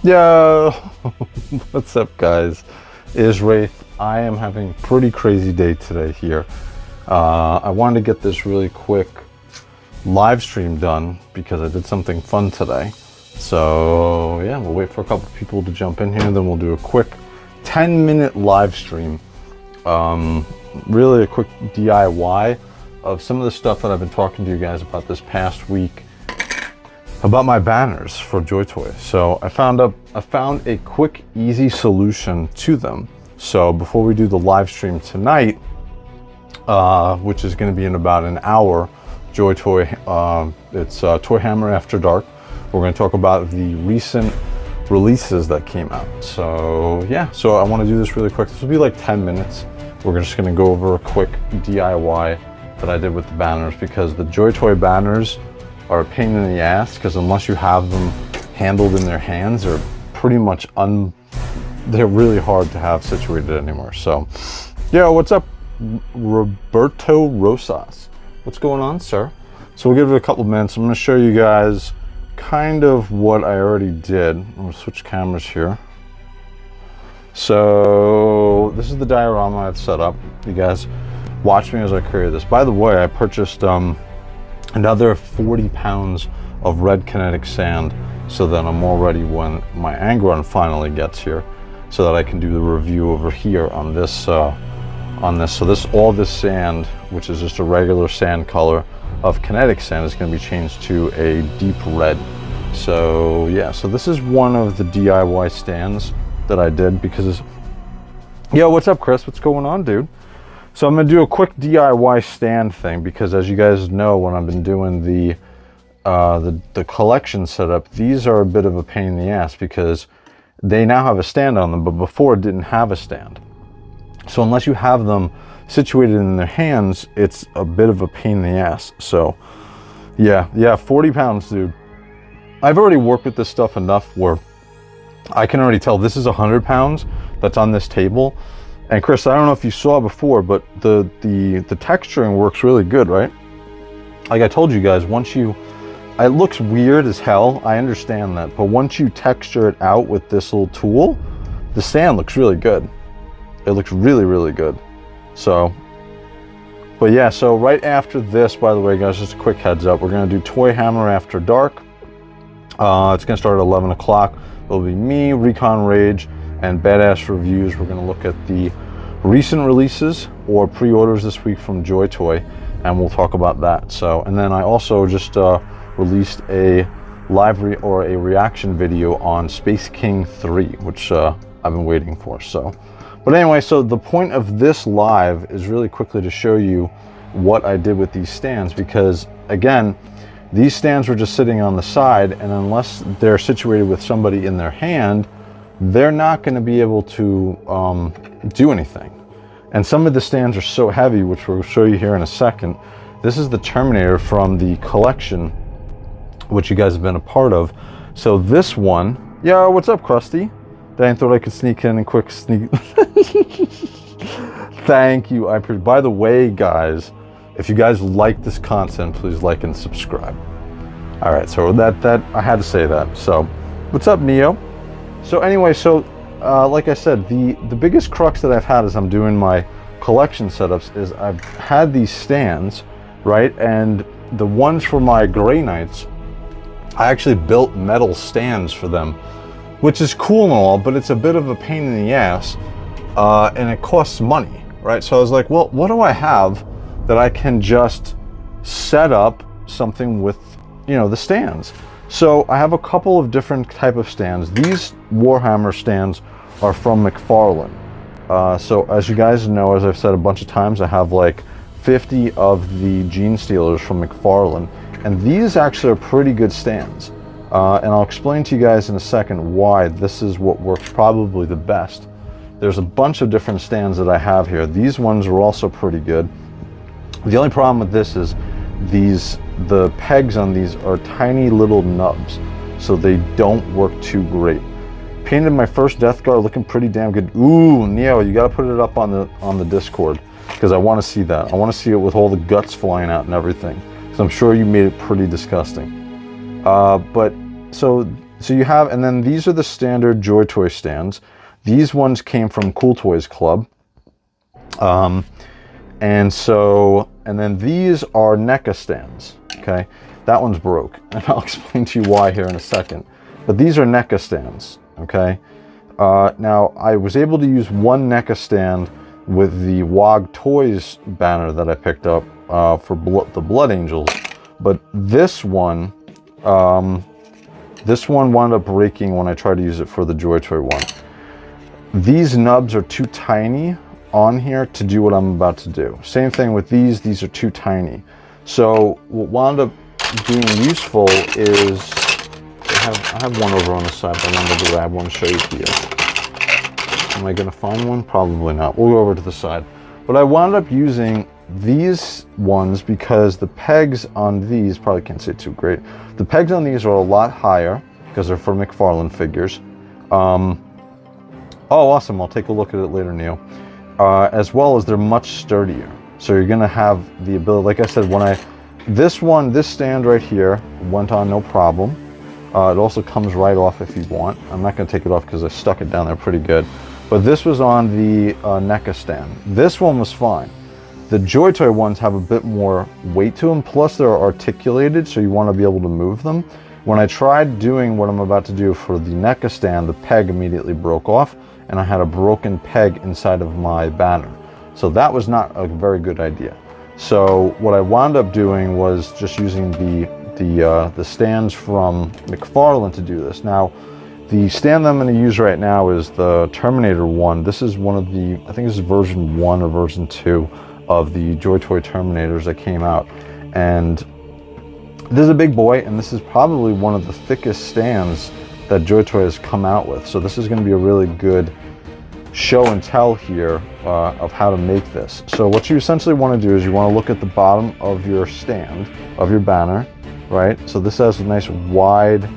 Yo, what's up, guys? Is Wraith. I am having a pretty crazy day today here. I wanted to get this really quick live stream done because I did something fun today. So yeah, we'll wait for a couple people to jump in here, then we'll do a quick 10-minute live stream. Really a quick DIY of some of the stuff that I've been talking to you guys about this past week about my banners for JOYTOY. So I found a quick, easy solution to them. So before we do the live stream tonight, which is going to be in about an hour, JOYTOY, it's Toy Hammer After Dark. We're going to talk about the recent releases that came out. So yeah, so I want to do this really quick. This will be like 10 minutes. We're just going to go over a quick DIY that I did with the banners, because the JOYTOY banners are a pain in the ass, because unless you have them handled in their hands, they're pretty much they're really hard to have situated anymore. So yeah, what's up, Roberto Rosas? What's going on, sir? So we'll give it a couple minutes. I'm going to show you guys kind of what I already did. I'm going to switch cameras here. So this is the diorama I've set up. You guys watch me as I create this. By the way, I purchased another 40 pounds of red kinetic sand so that I'm all ready when my Angron finally gets here, so that I can do the review over here on this. So all this sand, which is just a regular sand color of kinetic sand, is going to be changed to a deep red. So yeah, so this is one of the DIY stands that I did because, yo, what's up, Chris? What's going on, dude? So I'm going to do a quick DIY stand thing, because as you guys know, when I've been doing the collection setup, these are a bit of a pain in the ass because they now have a stand on them, but before it didn't have a stand. So unless you have them situated in their hands, it's a bit of a pain in the ass. So yeah, 40 pounds, dude. I've already worked with this stuff enough where I can already tell this is 100 pounds that's on this table. And Chris, I don't know if you saw before, but the texturing works really good, right? Like I told you guys, it looks weird as hell, I understand that, but once you texture it out with this little tool, the sand looks really good. It looks really, really good. So, but yeah, so right after this, by the way, guys, just a quick heads up, we're gonna do Toy Hammer After Dark. It's gonna start at 11 o'clock. It'll be me, Recon Rage, and Badass Reviews. We're going to look at the recent releases or pre-orders this week from JOYTOY, and we'll talk about that. So, and then I also just released a a reaction video on Space King 3, which I've been waiting for. So, but anyway, so the point of this live is really quickly to show you what I did with these stands, because again, these stands were just sitting on the side, and unless they're situated with somebody in their hand, they're not going to be able to do anything. And some of the stands are so heavy, which we'll show you here in a second. This is the Terminator from the collection, which you guys have been a part of. So this one, yo, what's up, Krusty? Dang, thought I could sneak in and quick sneak. Thank you. By the way, guys, if you guys like this content, please like and subscribe. All right, so that I had to say that. So, what's up, Neo? So anyway, so like I said, the biggest crux that I've had as I'm doing my collection setups is I've had these stands, right? And the ones for my Grey Knights, I actually built metal stands for them, which is cool and all, but it's a bit of a pain in the ass, and it costs money, right? So I was like, well, what do I have that I can just set up something with, you know, the stands? So I have a couple of different type of stands. These Warhammer stands are from McFarlane. So as you guys know, as I've said a bunch of times, I have like 50 of the Gene Stealers from McFarlane, and these actually are pretty good stands. And I'll explain to you guys in a second why this is what works probably the best. There's a bunch of different stands that I have here. These ones are also pretty good. The only problem with this is the pegs on these are tiny little nubs, so they don't work too great. Painted my first Death Guard, looking pretty damn good. Ooh, Neo, you gotta put it up on the Discord, because I want to see that. I want to see it with all the guts flying out and everything, because I'm sure you made it pretty disgusting. But so So you have, and then these are the standard JOYTOY stands. These ones came from Cool Toys Club. And then these are NECA stands, okay? That one's broke, and I'll explain to you why here in a second. But these are NECA stands, okay? Now, I was able to use one NECA stand with the WOG Toys banner that I picked up for the Blood Angels, but this one wound up breaking when I tried to use it for the JOYTOY one. These nubs are too tiny on here to do what I'm about to do. Same thing with these are too tiny. So what wound up being useful is, I have one over on the side, but I wanted to grab one to show you here. Am I gonna find one? Probably not. We'll go over to the side. But I wound up using these ones because the pegs on these, probably can't see it too great. The pegs on these are a lot higher because they're for McFarlane figures. Oh, awesome. I'll take a look at it later, Neil. As well as they're much sturdier. So you're gonna have the ability, like I said, this stand right here went on no problem. It also comes right off if you want. I'm not gonna take it off because I stuck it down there pretty good. But this was on the NECA stand. This one was fine. The JOYTOY ones have a bit more weight to them, plus they're articulated, so you want to be able to move them. When I tried doing what I'm about to do for the NECA stand, the peg immediately broke off, and I had a broken peg inside of my banner. So that was not a very good idea. So what I wound up doing was just using the stands from McFarlane to do this. Now, the stand that I'm going to use right now is the Terminator one. This is one of the, I think this is version 1 or version 2 of the JOYTOY Terminators that came out. And this is a big boy, and this is probably one of the thickest stands that JOYTOY has come out with. So this is going to be a really good show and tell here of how to make this. So what you essentially want to do is you want to look at the bottom of your stand, of your banner, right? So this has a nice wide,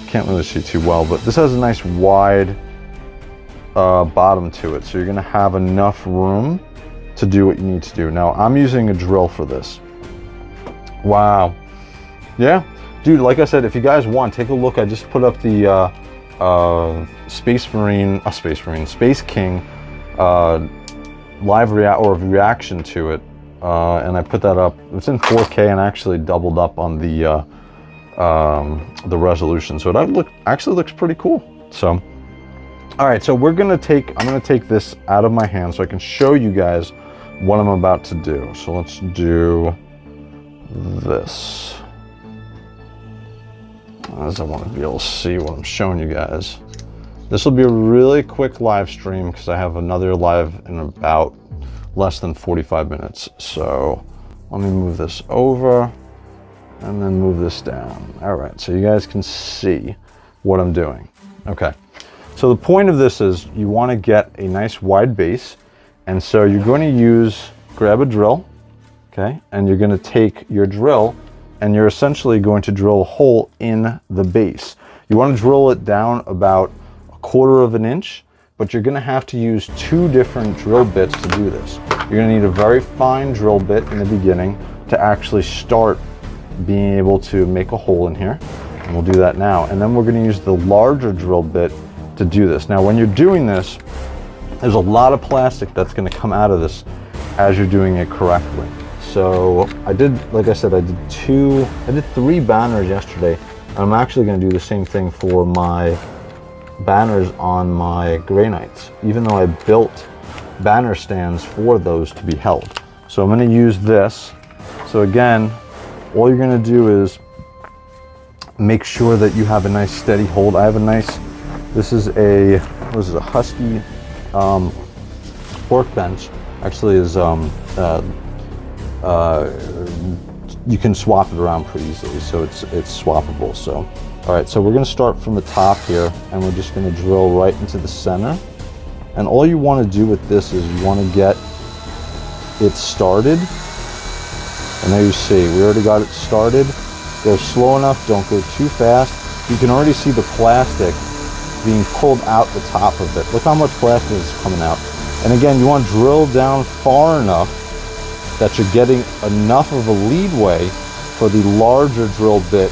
can't really see too well, but this has a nice wide bottom to it. So you're going to have enough room to do what you need to do. Now I'm using a drill for this. Wow. Yeah, dude, like I said, if you guys want, take a look. I just put up the Space King live reaction to it, and I put that up. It's in 4K and actually doubled up on the resolution, so it actually looks pretty cool. So, all right, so I'm gonna take this out of my hand so I can show you guys what I'm about to do. So let's do this, as I want to be able to see what I'm showing you guys. This will be a really quick live stream because I have another live in about less than 45 minutes. So let me move this over and then move this down. All right, so you guys can see what I'm doing. Okay, so the point of this is you want to get a nice wide base, and so you're going to grab a drill, okay, and you're going to take your drill and you're essentially going to drill a hole in the base. You want to drill it down about 1/4 of an inch, but you're going to have to use 2 different drill bits to do this. You're going to need a very fine drill bit in the beginning to actually start being able to make a hole in here, and we'll do that now. And then we're going to use the larger drill bit to do this. Now when you're doing this, there's a lot of plastic that's going to come out of this as you're doing it correctly. So I did, like I said, I did 3 banners yesterday. I'm actually going to do the same thing for my banners on my Grey Knights, even though I built banner stands for those to be held. So I'm going to use this. So again, all you're going to do is make sure that you have a nice steady hold. I have a nice, this is a Husky workbench. Actually is you can swap it around pretty easily, so it's swappable. So all right, so we're going to start from the top here, and we're just going to drill right into the center. And all you want to do with this is you want to get it started. And there you see, we already got it started. Go slow enough, don't go too fast. You can already see the plastic being pulled out the top of it. Look how much plastic is coming out. And again, you want to drill down far enough that you're getting enough of a leadway for the larger drill bit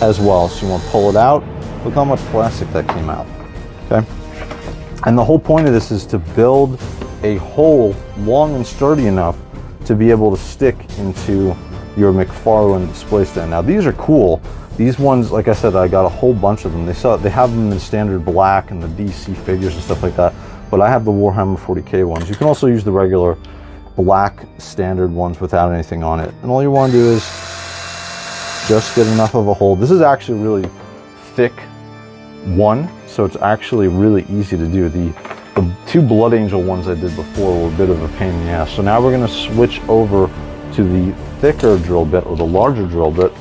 as well. So you want to pull it out. Look how much plastic that came out, okay? And the whole point of this is to build a hole long and sturdy enough to be able to stick into your McFarlane display stand. Now these are cool. These ones, like I said, I got a whole bunch of them. They have them in standard black and the DC figures and stuff like that, but I have the Warhammer 40K ones. You can also use the regular black standard ones without anything on it. And all you want to do is just get enough of a hole. This is actually really thick one, so it's actually really easy to do. The two Blood Angel ones I did before were a bit of a pain in the ass. So now we're going to switch over to the thicker drill bit, or the larger drill bit,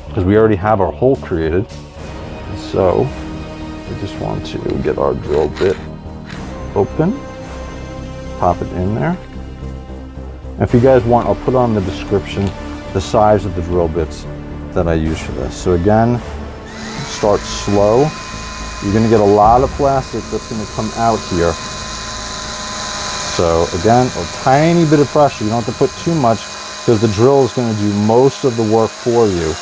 because we already have our hole created. So we just want to get our drill bit open, pop it in there. And if you guys want, I'll put on the description the size of the drill bits that I use for this. So again, start slow. You're going to get a lot of plastic that's going to come out here. So again, a tiny bit of pressure. You don't have to put too much because the drill is going to do most of the work for you.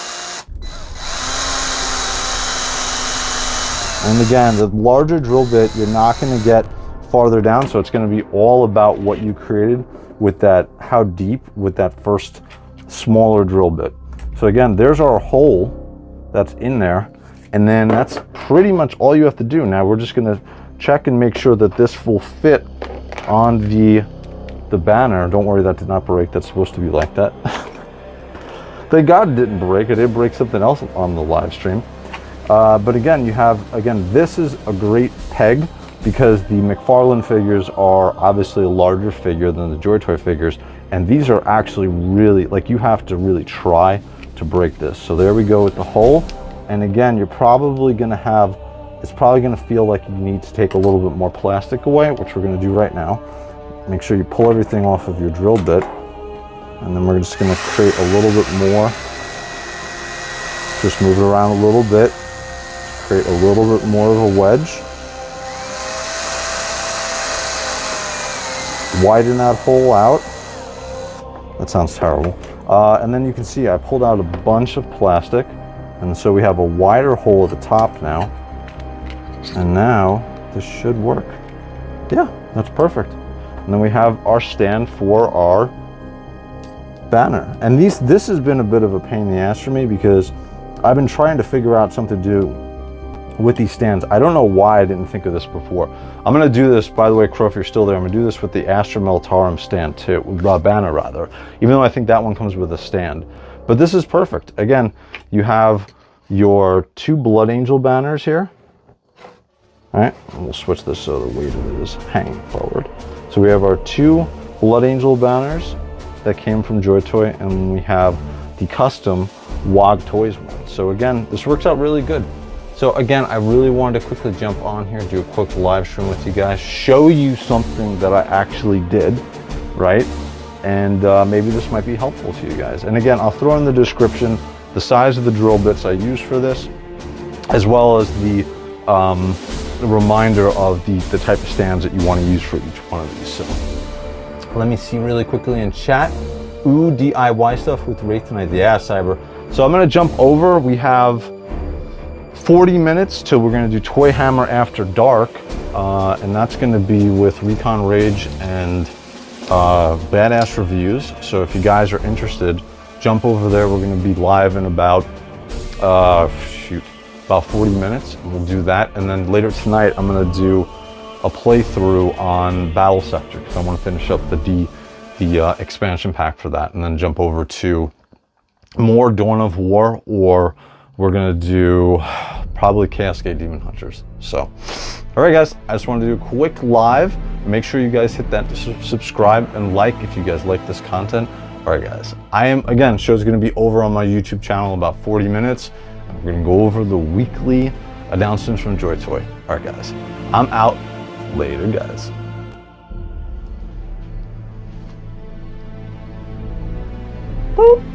And again, the larger drill bit, you're not going to get farther down, so it's going to be all about what you created with that, how deep with that first smaller drill bit. So again, there's our hole that's in there. And then that's pretty much all you have to do. Now we're just gonna check and make sure that this will fit on the banner. Don't worry, that did not break. That's supposed to be like that. Thank God it didn't break. It did break something else on the live stream. But again, this is a great peg because the McFarlane figures are obviously a larger figure than the JOYTOY figures. And these are actually really, like, you have to really try to break this. So there we go with the hole. And again, you're probably going to have, it's probably going to feel like you need to take a little bit more plastic away, which we're going to do right now. Make sure you pull everything off of your drill bit. And then we're just going to create a little bit more. Just move it around a little bit. Create a little bit more of a wedge. Widen that hole out. That sounds terrible. And then you can see I pulled out a bunch of plastic. And so we have a wider hole at the top now. And now this should work. Yeah, that's perfect. And then we have our stand for our banner. And this has been a bit of a pain in the ass for me because I've been trying to figure out something to do with these stands. I don't know why I didn't think of this before. I'm gonna do this, by the way, Crow, if you're still there, I'm gonna do this with the Astra Militarum stand too, banner rather, even though I think that one comes with a stand. But this is perfect. Again, you have your two Blood Angel banners here. All right, and we'll switch this so the weight of it is hanging forward. So we have our two Blood Angel banners that came from JOYTOY, and we have the custom WOG Toys one. So again, this works out really good. So again, I really wanted to quickly jump on here, do a quick live stream with you guys, show you something that I actually did, right? And maybe this might be helpful to you guys. And again, I'll throw in the description the size of the drill bits I use for this, as well as the reminder of the type of stands that you want to use for each one of these. So let me see really quickly in chat. Ooh, DIY stuff with Wraith tonight. Yeah, Cyber. So I'm going to jump over. We have 40 minutes till we're going to do Toy Hammer After Dark, and that's going to be with Recon Rage and Badass Reviews. So if you guys are interested, jump over there. We're going to be live in about about 40 minutes, and we'll do that. And then later tonight I'm going to do a playthrough on Battle Sector because I want to finish up the expansion pack for that, and then jump over to more Dawn of War, or we're going to do probably Cascade Demon Hunters. So all right guys, I just wanted to do a quick live. Make sure you guys hit that subscribe and like if you guys like this content. All right guys, again, show's going to be over on my YouTube channel in about 40 minutes. We're going to go over the weekly announcements from JOYTOY. All right guys, I'm out. Later guys. Boop.